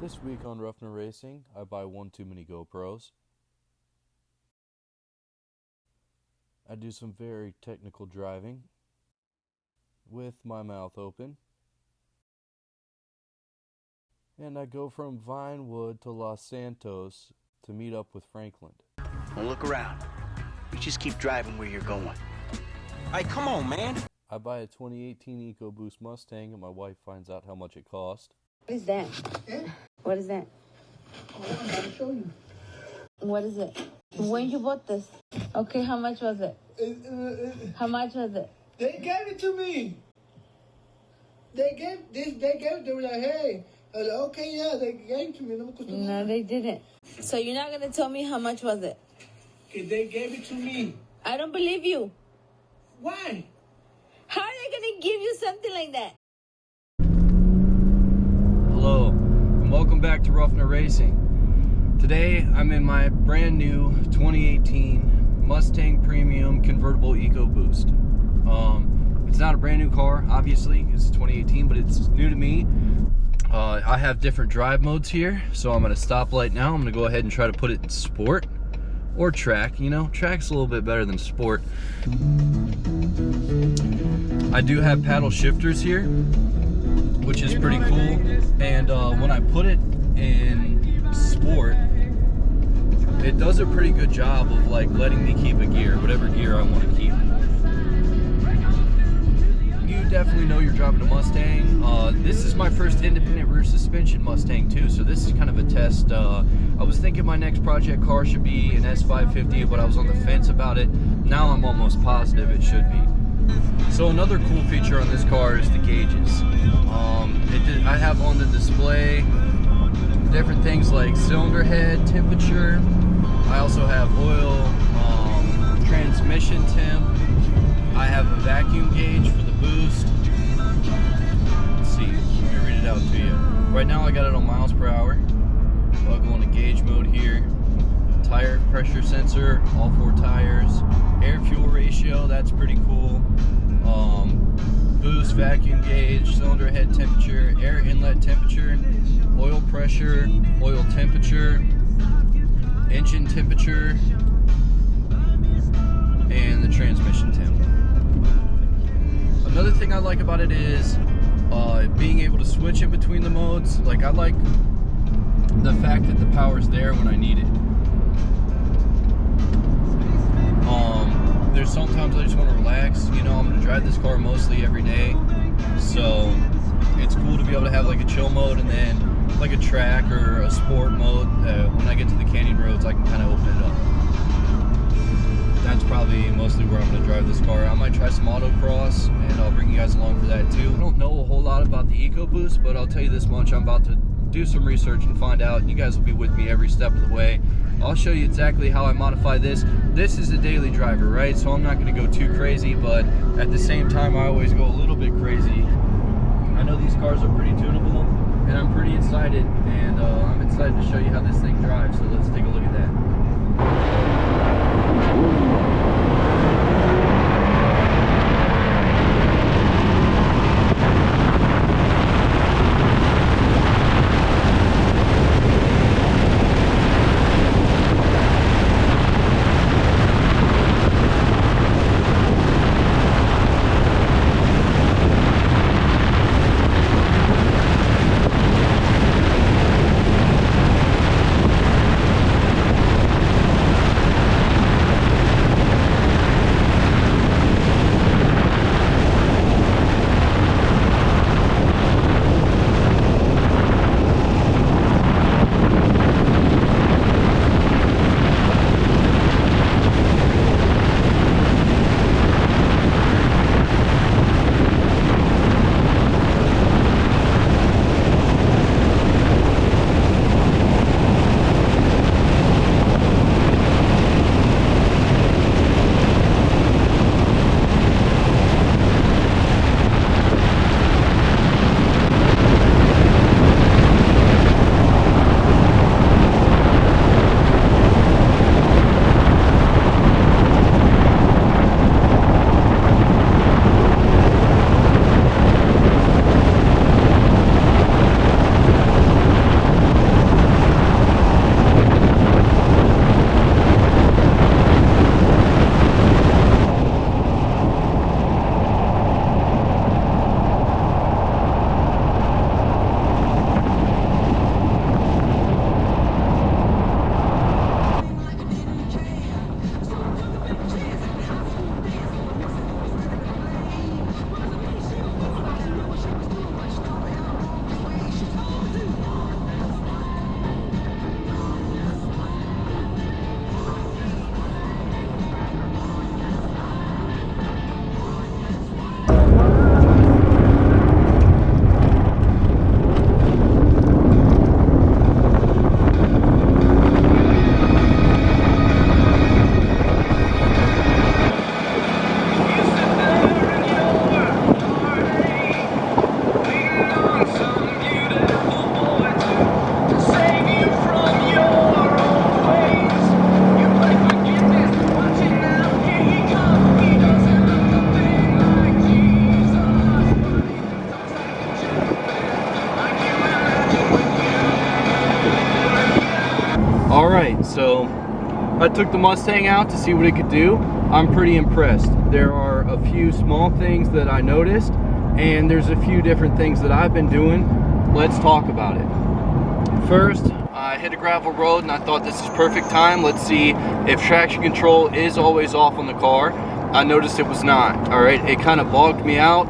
This week on Ruffner Racing, I buy one too many GoPros. I do some very technical driving with my mouth open. And I go from Vinewood to Los Santos to meet up with Franklin. Well, look around. You just keep driving where you're going. Hey, come on, man. I buy a 2018 EcoBoost Mustang and my wife finds out how much it cost. What is that? Yeah. What is that? Oh, I'm about to show you. What is it? When you bought this? Okay, how much was it? How much was it? They gave it to me. They gave it. They were like, hey. I was like, okay, yeah, they gave it to me. No, they didn't. So you're not going to tell me how much was it? They gave it to me. I don't believe you. Why? How are they going to give you something like that? Hello, and welcome back to Ruffner Racing. Today, I'm in my brand new 2018 Mustang Premium Convertible EcoBoost. It's not a brand new car, obviously, it's 2018, but it's new to me. I have different drive modes here, so I'm at a stoplight now. I'm gonna go ahead and try to put it in sport or track. You know, track's a little bit better than sport. I do have paddle shifters here, which is pretty cool. And when I put it in sport, it does a pretty good job of like letting me keep a gear, whatever gear I want to keep. You definitely know you're driving a Mustang. This is my first independent rear suspension Mustang too, so this is kind of a test. I was thinking my next project car should be an S550, but I was on the fence about it. Now I'm almost positive it should be. So another cool feature on this car is the gauges. I have on the display different things like cylinder head temperature. I also have oil, transmission temp. I have a vacuum gauge for the boost. Let's see, let me read it out to you. Right now I got it on miles per hour. I'll go into gauge mode here. Tire pressure sensor, all 4 tires. Air fuel ratio, that's pretty cool. Boost, vacuum gauge, cylinder head temperature, air inlet temperature, oil pressure, oil temperature, engine temperature, and the transmission temp. Another thing I like about it is being able to switch in between the modes. Like, I like the fact that the power's there when I need it. There's sometimes I just want to relax. You know, I'm going to drive this car mostly every day, so it's cool to be able to have like a chill mode and then like a track or a sport mode. When I get to the canyon roads, I can kind of open it up. That's probably mostly where I'm going to drive this car. I might try some autocross, and I'll bring you guys along for that too. I don't know a whole lot about the EcoBoost, but I'll tell you this much: I'm about to do some research and find out, and you guys will be with me every step of the way. I'll show you exactly how I modify this. This is a daily driver, right? So I'm not going to go too crazy, but at the same time, I always go a little bit crazy. I know these cars are pretty tunable, and I'm pretty excited, and I'm excited to show you how this thing drives. So let's take a look at that. I took the Mustang out to see what it could do. I'm pretty impressed. There are a few small things that I noticed, and there's a few different things that I've been doing. Let's talk about it. First, I hit a gravel road and I thought this is perfect time. Let's see if traction control is always off on the car. I noticed it was not. All right, it kind of bogged me out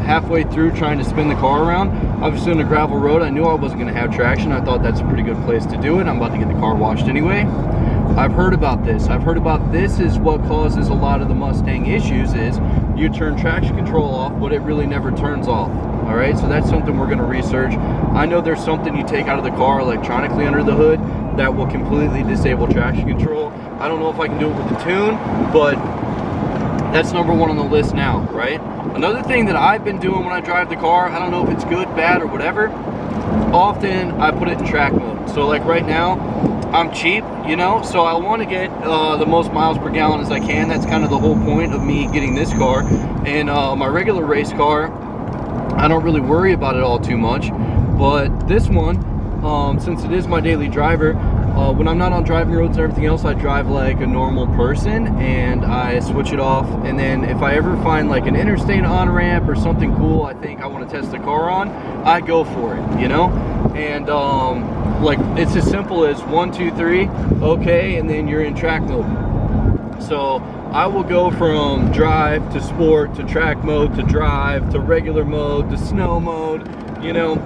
halfway through trying to spin the car around. Obviously on a gravel road, I knew I wasn't gonna have traction. I thought that's a pretty good place to do it. I'm about to get the car washed anyway. I've heard about this. I've heard about this is what causes a lot of the Mustang issues is you turn traction control off, but it really never turns off. All right, so that's something we're gonna research. I know there's something you take out of the car electronically under the hood that will completely disable traction control. I don't know if I can do it with the tune, but that's number one on the list now, right? Another thing that I've been doing when I drive the car, I don't know if it's good, bad, or whatever, often I put it in track mode. So like right now, I'm cheap, you know, so I want to get the most miles per gallon as I can. That's kind of the whole point of me getting this car. And my regular race car, I don't really worry about it all too much. But this one, since it is my daily driver, when I'm not on driving roads and everything else, I drive like a normal person and I switch it off. And then if I ever find like an interstate on-ramp or something cool I think I want to test the car on, I go for it, you know? And like it's as simple as 1, 2, 3, okay, and then you're in track mode. So I will go from drive to sport to track mode to drive to regular mode to snow mode, you know.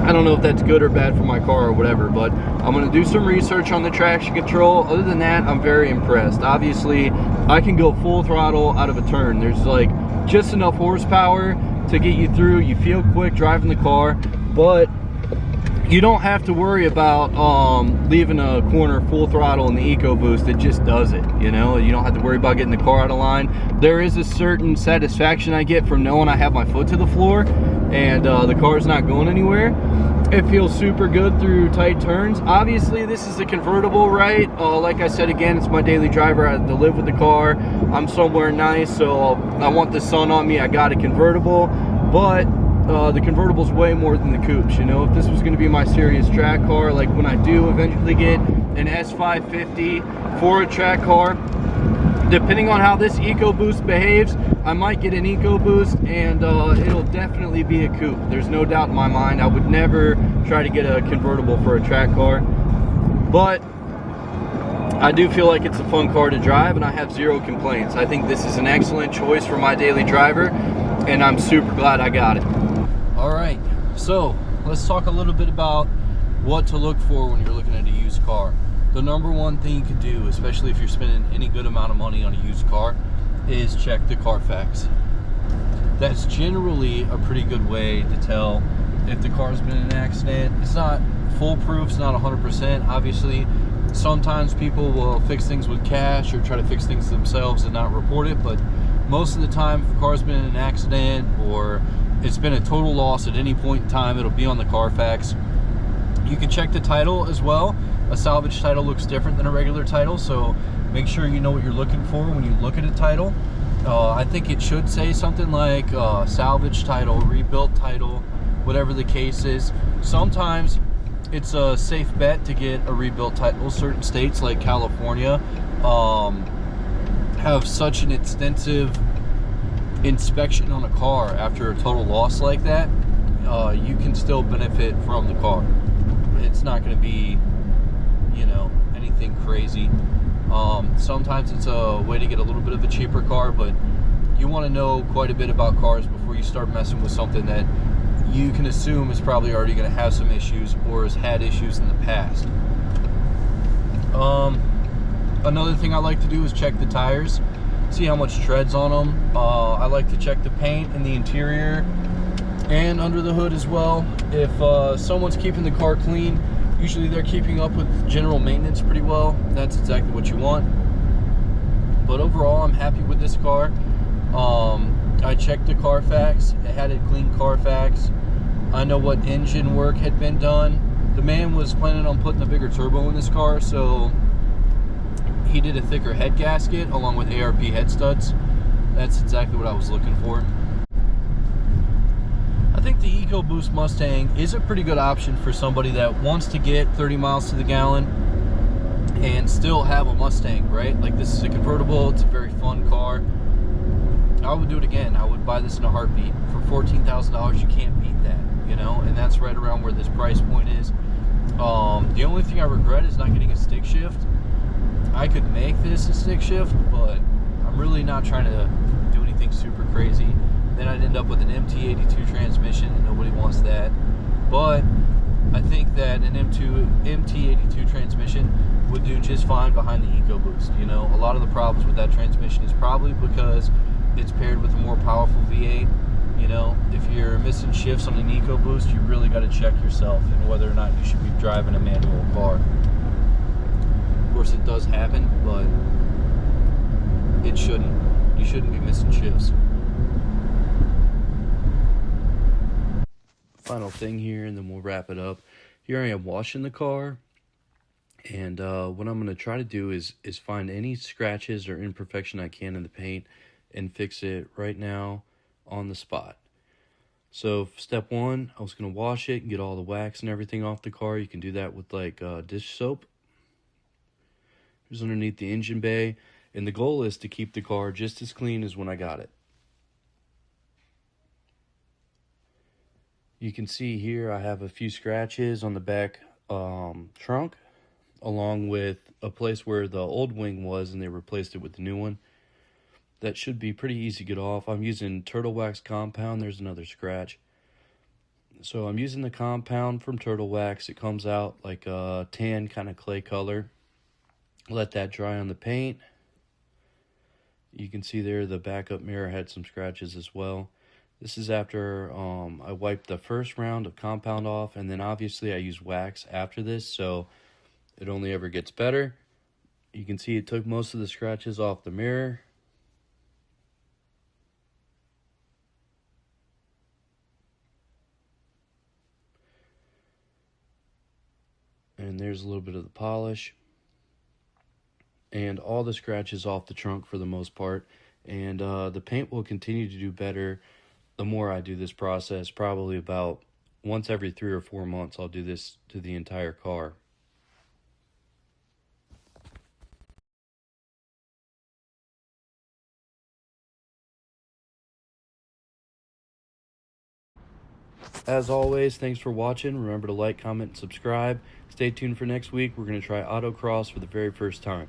I don't know if that's good or bad for my car or whatever, but I'm going to do some research on the traction control. Other than that, I'm very impressed. Obviously, I can go full throttle out of a turn. There's like just enough horsepower to get you through. You feel quick driving the car, but you don't have to worry about leaving a corner full throttle in the EcoBoost. It just does it, you know? You don't have to worry about getting the car out of line. There is a certain satisfaction I get from knowing I have my foot to the floor and the car's not going anywhere. It feels super good through tight turns. Obviously, this is a convertible, right? Like I said, again, it's my daily driver. I have to live with the car. I'm somewhere nice, so I want the sun on me. I got a convertible, but the convertible's way more than the coupes, you know? If this was gonna be my serious track car, like when I do eventually get an S550 for a track car, depending on how this EcoBoost behaves, I might get an EcoBoost and it'll definitely be a coupe. There's no doubt in my mind. I would never try to get a convertible for a track car, but I do feel like it's a fun car to drive and I have zero complaints. I think this is an excellent choice for my daily driver and I'm super glad I got it. All right, so let's talk a little bit about what to look for when you're looking at a used car. The number one thing you can do, especially if you're spending any good amount of money on a used car, is check the Carfax. That's generally a pretty good way to tell if the car's been in an accident. It's not foolproof, it's not 100%. Obviously, sometimes people will fix things with cash or try to fix things themselves and not report it, but most of the time, if the car's been in an accident or it's been a total loss at any point in time, it'll be on the Carfax. You can check the title as well. A salvage title looks different than a regular title, so make sure you know what you're looking for when you look at a title. I think it should say something like salvage title, rebuilt title, whatever the case is. Sometimes it's a safe bet to get a rebuilt title. Certain states like California have such an extensive inspection on a car after a total loss like that. You can still benefit from the car. It's not going to be, you know, anything crazy. Sometimes it's a way to get a little bit of a cheaper car, but you want to know quite a bit about cars before you start messing with something that you can assume is probably already going to have some issues or has had issues in the past. Another thing I like to do is check the tires, see how much tread's on them. I like to check the paint and the interior and under the hood as well. If someone's keeping the car clean, usually they're keeping up with general maintenance pretty well. That's exactly what you want. But overall, I'm happy with this car. I checked the Carfax. It had a clean Carfax. I know what engine work had been done. The man was planning on putting a bigger turbo in this car, so he did a thicker head gasket along with ARP head studs. That's exactly what I was looking for. I think the EcoBoost Mustang is a pretty good option for somebody that wants to get 30 miles to the gallon and still have a Mustang, right? Like, this is a convertible, it's a very fun car. I would do it again. I would buy this in a heartbeat. For $14,000, you can't beat that, you know, and that's right around where this price point is. The only thing I regret is not getting a stick shift. I could make this a stick shift, but I'm really not trying to do anything super crazy. Then I'd end up with an MT82 transmission, and nobody wants that. But I think that an MT82 transmission would do just fine behind the EcoBoost. You know, a lot of the problems with that transmission is probably because it's paired with a more powerful V8. You know, if you're missing shifts on an EcoBoost, you really got to check yourself and whether or not you should be driving a manual car. Of course, it does happen, but it shouldn't. You shouldn't be missing shifts. Final thing here, and then we'll wrap it up. Here I am washing the car, and what I'm going to try to do is find any scratches or imperfection I can in the paint and fix it right now on the spot. So step one, I was going to wash it and get all the wax and everything off the car. You can do that with like dish soap. Here's underneath the engine bay, and the goal is to keep the car just as clean as when I got it. You can see here I have a few scratches on the back trunk, along with a place where the old wing was and they replaced it with the new one. That should be pretty easy to get off. I'm using Turtle Wax compound. There's another scratch. So I'm using the compound from Turtle Wax. It comes out like a tan kind of clay color. Let that dry on the paint. You can see there the backup mirror had some scratches as well. This is after I wiped the first round of compound off, and then obviously I use wax after this, so it only ever gets better. You can see it took most of the scratches off the mirror. And there's a little bit of the polish. And all the scratches off the trunk for the most part. And the paint will continue to do better the more I do this process. Probably about once every 3 or 4 months I'll do this to the entire car. As always, thanks for watching. Remember to like, comment, and subscribe. Stay tuned for next week. We're going to try autocross for the very first time.